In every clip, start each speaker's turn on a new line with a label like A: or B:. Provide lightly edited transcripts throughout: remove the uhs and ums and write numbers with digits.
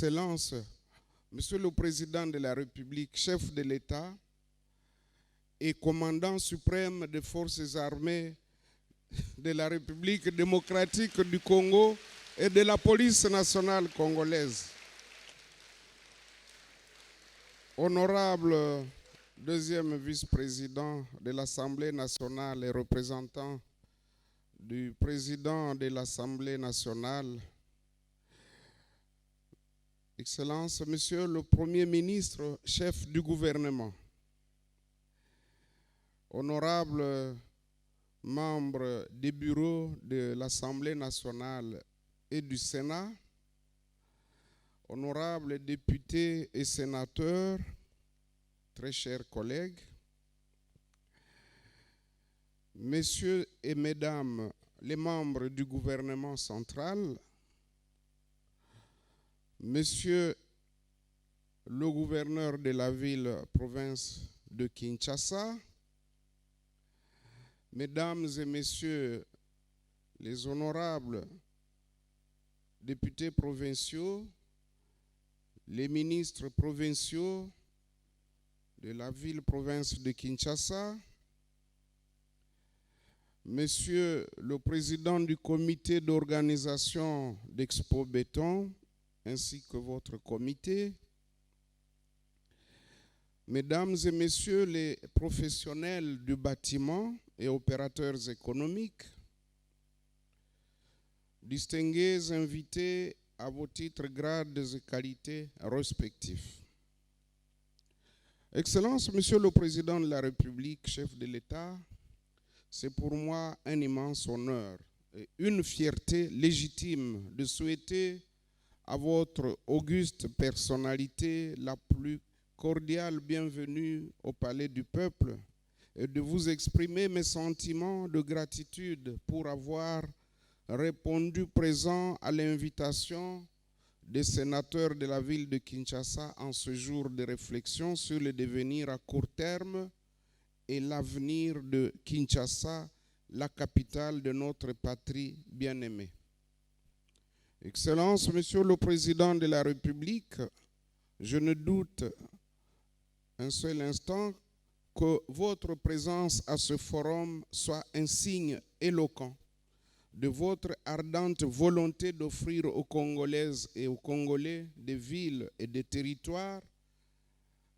A: Excellences, Monsieur le Président de la République, chef de l'État et commandant suprême des forces armées de la République démocratique du Congo et de la police nationale congolaise. Honorable deuxième vice-président de l'Assemblée nationale et représentant du président de l'Assemblée nationale, Excellence, Monsieur le Premier ministre, chef du gouvernement, honorables membres des bureaux de l'Assemblée nationale et du Sénat, honorables députés et sénateurs, très chers collègues, messieurs et mesdames les membres du gouvernement central, monsieur le gouverneur de la ville-province de Kinshasa, mesdames et messieurs les honorables députés provinciaux, les ministres provinciaux de la ville-province de Kinshasa, monsieur le président du comité d'organisation d'Expo Béton, ainsi que votre comité, mesdames et messieurs les professionnels du bâtiment et opérateurs économiques, distingués invités à vos titres, grades et qualités respectifs. Excellences, Monsieur le Président de la République, chef de l'État, c'est pour moi un immense honneur et une fierté légitime de souhaiter à votre auguste personnalité la plus cordiale bienvenue au Palais du Peuple et de vous exprimer mes sentiments de gratitude pour avoir répondu présent à l'invitation des sénateurs de la ville de Kinshasa en ce jour de réflexion sur le devenir à court terme et l'avenir de Kinshasa, la capitale de notre patrie bien-aimée. Excellence, Monsieur le Président de la République, je ne doute un seul instant que votre présence à ce forum soit un signe éloquent de votre ardente volonté d'offrir aux Congolaises et aux Congolais des villes et des territoires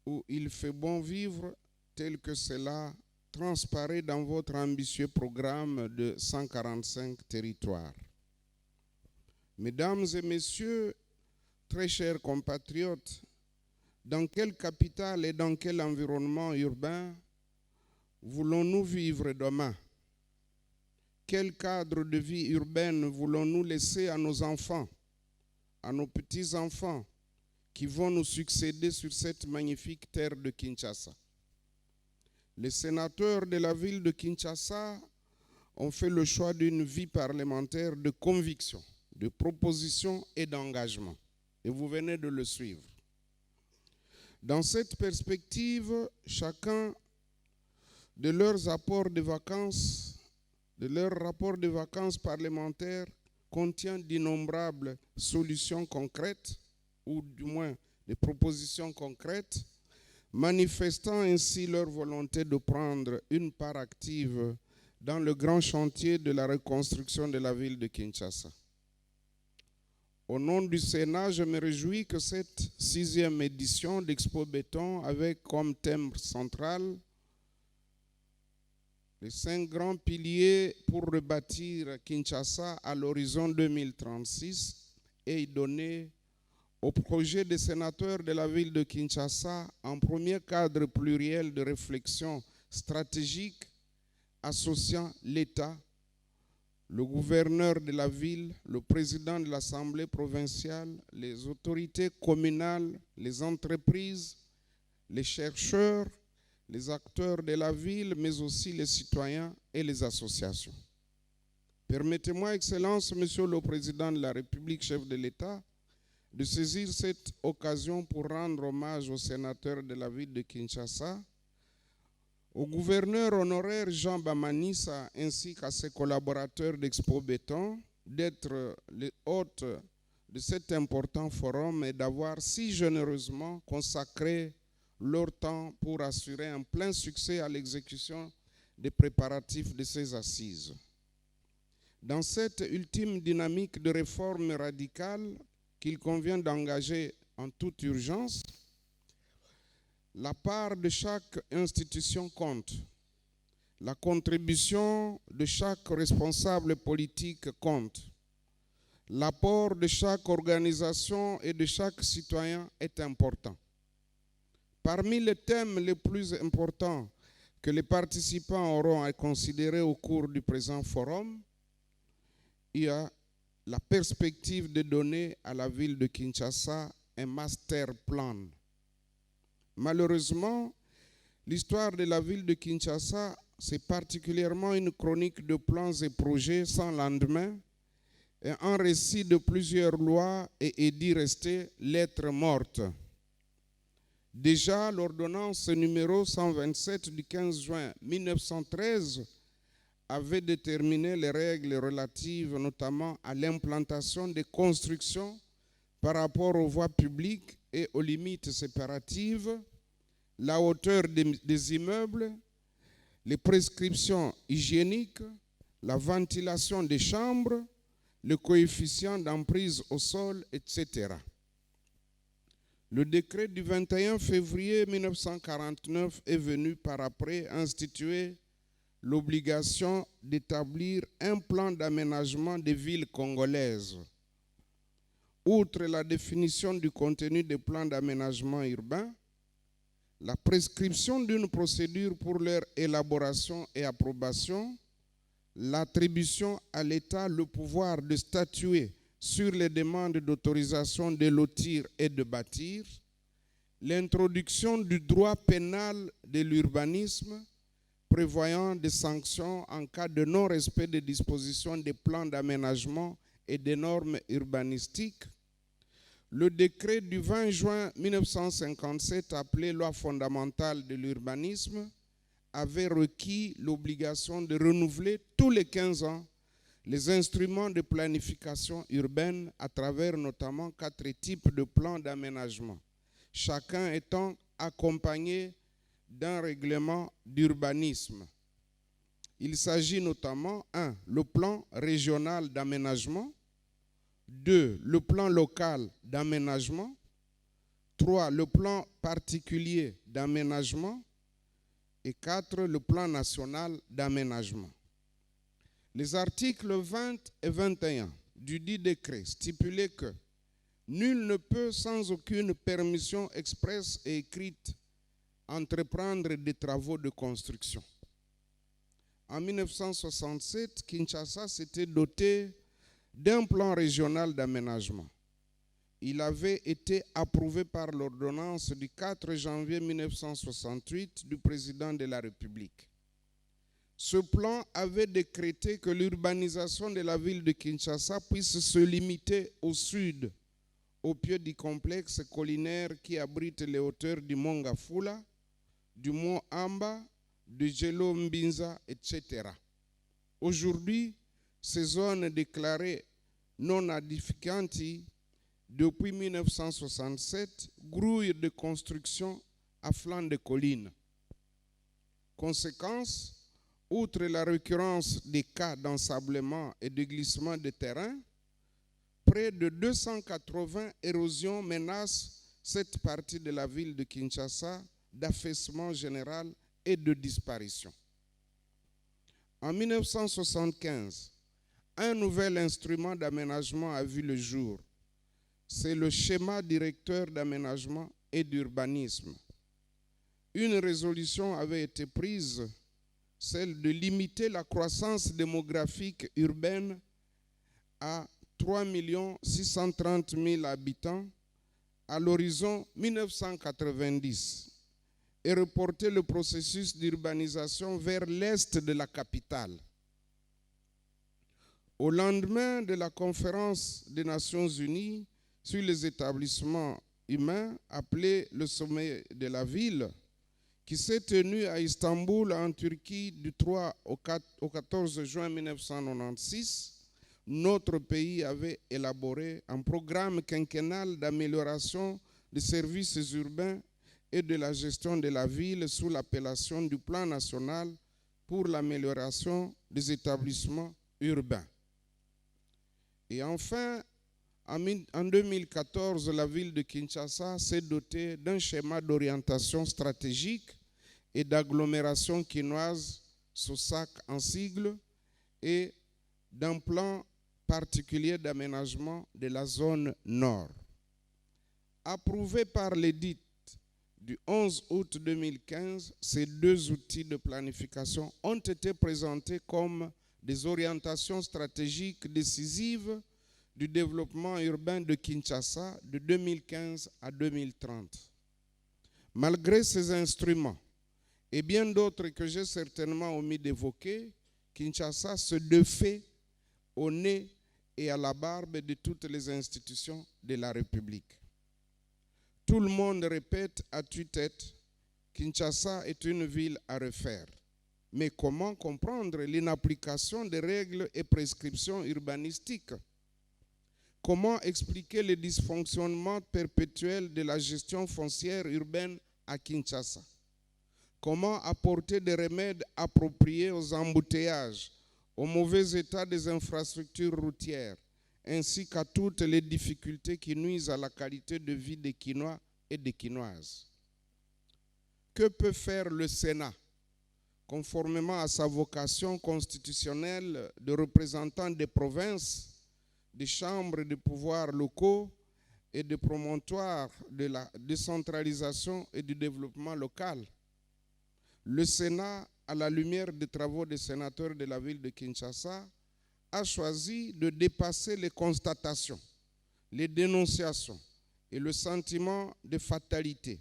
A: où il fait bon vivre, tel que cela transparaît dans votre ambitieux programme de 145 territoires. Mesdames et messieurs, très chers compatriotes, dans quelle capitale et dans quel environnement urbain voulons-nous vivre demain? Quel cadre de vie urbaine voulons-nous laisser à nos enfants, à nos petits-enfants qui vont nous succéder sur cette magnifique terre de Kinshasa? Les sénateurs de la ville de Kinshasa ont fait le choix d'une vie parlementaire de conviction, de proposition et d'engagement. Et vous venez de le suivre. Dans cette perspective, chacun de leurs rapports de vacances parlementaires contient d'innombrables solutions concrètes, ou du moins des propositions concrètes, manifestant ainsi leur volonté de prendre une part active dans le grand chantier de la reconstruction de la ville de Kinshasa. Au nom du Sénat, je me réjouis que cette 6e édition d'Expo Béton, avec comme thème central les 5 grands piliers pour rebâtir Kinshasa à l'horizon 2036, ait donné au projet des sénateurs de la ville de Kinshasa un premier cadre pluriel de réflexion stratégique associant l'État, le gouverneur de la ville, le président de l'Assemblée provinciale, les autorités communales, les entreprises, les chercheurs, les acteurs de la ville, mais aussi les citoyens et les associations. Permettez-moi, Excellence, Monsieur le Président de la République, chef de l'État, de saisir cette occasion pour rendre hommage aux sénateurs de la ville de Kinshasa, au gouverneur honoraire Jean Bamanissa ainsi qu'à ses collaborateurs d'Expo Béton d'être les hôtes de cet important forum et d'avoir si généreusement consacré leur temps pour assurer un plein succès à l'exécution des préparatifs de ces assises. Dans cette ultime dynamique de réforme radicale qu'il convient d'engager en toute urgence, la part de chaque institution compte. La contribution de chaque responsable politique compte. L'apport de chaque organisation et de chaque citoyen est important. Parmi les thèmes les plus importants que les participants auront à considérer au cours du présent forum, il y a la perspective de donner à la ville de Kinshasa un master plan. Malheureusement, l'histoire de la ville de Kinshasa, c'est particulièrement une chronique de plans et projets sans lendemain, et un récit de plusieurs lois et édits restés lettres mortes. Déjà, l'ordonnance numéro 127 du 15 juin 1913 avait déterminé les règles relatives notamment à l'implantation des constructions par rapport aux voies publiques et aux limites séparatives, la hauteur des immeubles, les prescriptions hygiéniques, la ventilation des chambres, le coefficient d'emprise au sol, etc. Le décret du 21 février 1949 est venu par après instituer l'obligation d'établir un plan d'aménagement des villes congolaises. Outre la définition du contenu des plans d'aménagement urbain, la prescription d'une procédure pour leur élaboration et approbation, l'attribution à l'État le pouvoir de statuer sur les demandes d'autorisation de lotir et de bâtir, l'introduction du droit pénal de l'urbanisme, prévoyant des sanctions en cas de non-respect des dispositions des plans d'aménagement et des normes urbanistiques, le décret du 20 juin 1957, appelé Loi fondamentale de l'urbanisme, avait requis l'obligation de renouveler tous les 15 ans les instruments de planification urbaine à travers notamment 4 types de plans d'aménagement, chacun étant accompagné d'un règlement d'urbanisme. Il s'agit notamment 1. Le plan régional d'aménagement, 2. Le plan local d'aménagement, 3. Le plan particulier d'aménagement, et 4. Le plan national d'aménagement. Les articles 20 et 21 du dit décret stipulaient que nul ne peut, sans aucune permission expresse et écrite, entreprendre des travaux de construction. En 1967, Kinshasa s'était doté d'un plan régional d'aménagement. Il avait été approuvé par l'ordonnance du 4 janvier 1968 du président de la République. Ce plan avait décrété que l'urbanisation de la ville de Kinshasa puisse se limiter au sud, au pied du complexe collinaire qui abrite les hauteurs du mont Ngafula, du mont Amba, de Djelo Mbinza, etc. Aujourd'hui, ces zones déclarées non aedificantes depuis 1967 grouillent de constructions à flanc de collines. Conséquence, outre la récurrence des cas d'ensablement et de glissement de terrain, près de 280 érosions menacent cette partie de la ville de Kinshasa d'affaissement général et de disparition. En 1975, un nouvel instrument d'aménagement a vu le jour. C'est le schéma directeur d'aménagement et d'urbanisme. Une résolution avait été prise, celle de limiter la croissance démographique urbaine à 3 630 000 habitants à l'horizon 1990 et reporter le processus d'urbanisation vers l'est de la capitale. Au lendemain de la conférence des Nations Unies sur les établissements humains, appelée le sommet de la ville, qui s'est tenu à Istanbul, en Turquie, du 3 au 14 juin 1996, notre pays avait élaboré un programme quinquennal d'amélioration des services urbains et de la gestion de la ville sous l'appellation du Plan national pour l'amélioration des établissements urbains. Et enfin, en 2014, la ville de Kinshasa s'est dotée d'un schéma d'orientation stratégique et d'agglomération quinoise, SOSAC en sigle, et d'un plan particulier d'aménagement de la zone nord. Approuvé par l'édit du 11 août 2015, ces deux outils de planification ont été présentés comme des orientations stratégiques décisives du développement urbain de Kinshasa de 2015 à 2030. Malgré ces instruments et bien d'autres que j'ai certainement omis d'évoquer, Kinshasa se défait au nez et à la barbe de toutes les institutions de la République. Tout le monde répète à tue-tête, Kinshasa est une ville à refaire. Mais comment comprendre l'inapplication des règles et prescriptions urbanistiques? Comment expliquer le dysfonctionnement perpétuel de la gestion foncière urbaine à Kinshasa? Comment apporter des remèdes appropriés aux embouteillages, au mauvais état des infrastructures routières, ainsi qu'à toutes les difficultés qui nuisent à la qualité de vie des Kinois et des Kinoises? Que peut faire le Sénat, conformément à sa vocation constitutionnelle de représentant des provinces, des chambres de pouvoirs locaux et de promontoires de la décentralisation et du développement local? Le Sénat, à la lumière des travaux des sénateurs de la ville de Kinshasa, a choisi de dépasser les constatations, les dénonciations et le sentiment de fatalité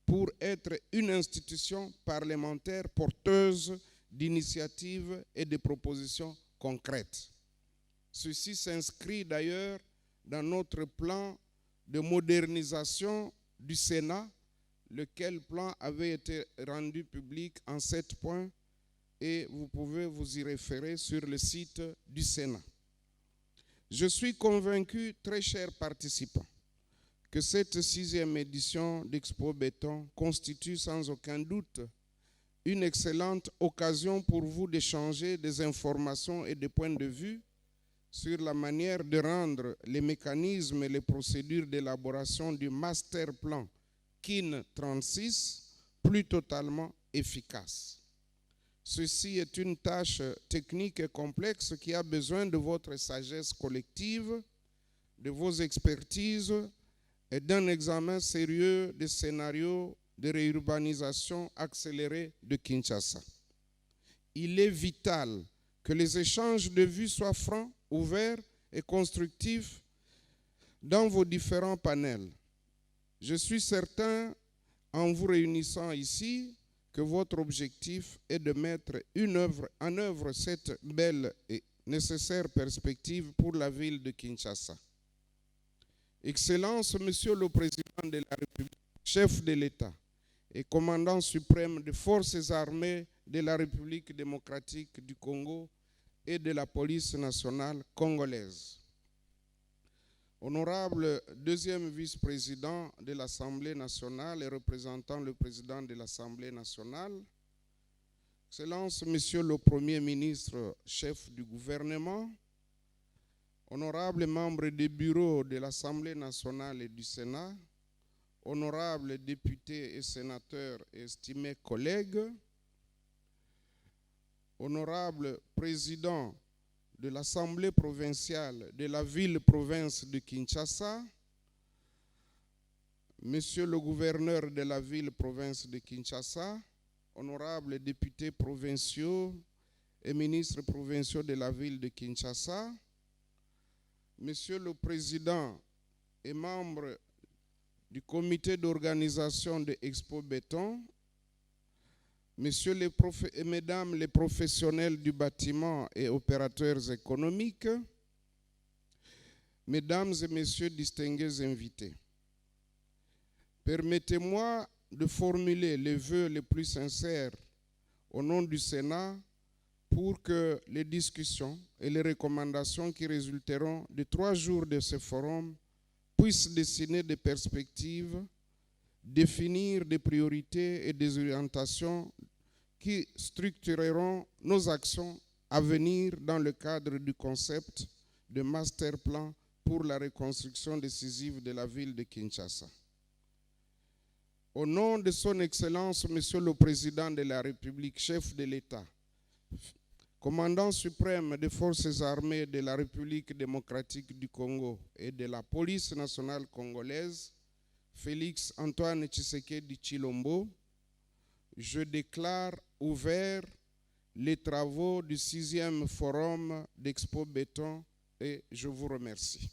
A: pour être une institution parlementaire porteuse d'initiatives et de propositions concrètes. Ceci s'inscrit d'ailleurs dans notre plan de modernisation du Sénat, lequel plan avait été rendu public en 7 points et vous pouvez vous y référer sur le site du Sénat. Je suis convaincu, très chers participants, que cette 6e édition d'Expo Béton constitue sans aucun doute une excellente occasion pour vous d'échanger des informations et des points de vue sur la manière de rendre les mécanismes et les procédures d'élaboration du master plan KIN 36 plus totalement efficaces. Ceci est une tâche technique et complexe qui a besoin de votre sagesse collective, de vos expertises et d'un examen sérieux des scénarios de réurbanisation accélérée de Kinshasa. Il est vital que les échanges de vues soient francs, ouverts et constructifs dans vos différents panels. Je suis certain, en vous réunissant ici, que votre objectif est de mettre en œuvre cette belle et nécessaire perspective pour la ville de Kinshasa. Excellence, Monsieur le Président de la République, chef de l'État et commandant suprême des forces armées de la République démocratique du Congo et de la police nationale congolaise. Honorable deuxième vice-président de l'Assemblée nationale et représentant le président de l'Assemblée nationale, Excellence, Monsieur le Premier ministre, chef du gouvernement, honorables membres des bureaux de l'Assemblée nationale et du Sénat, honorables députés et sénateurs et estimés collègues, honorable président de l'Assemblée provinciale de la ville-province de Kinshasa, monsieur le gouverneur de la ville-province de Kinshasa, honorables députés provinciaux et ministres provinciaux de la ville de Kinshasa, monsieur le président et membre du comité d'organisation de Expo Béton, Messieurs et Mesdames les professionnels du bâtiment et opérateurs économiques, Mesdames et Messieurs distingués invités, permettez-moi de formuler les vœux les plus sincères au nom du Sénat pour que les discussions et les recommandations qui résulteront de 3 jours de ce forum puissent dessiner des perspectives, définir des priorités et des orientations qui structureront nos actions à venir dans le cadre du concept de master plan pour la reconstruction décisive de la ville de Kinshasa. Au nom de son Excellence, Monsieur le Président de la République, chef de l'État, commandant suprême des forces armées de la République démocratique du Congo et de la police nationale congolaise, Félix Antoine Tshisekedi Tshilombo, je déclare ouverts les travaux du 6e forum d'Expo Béton et je vous remercie.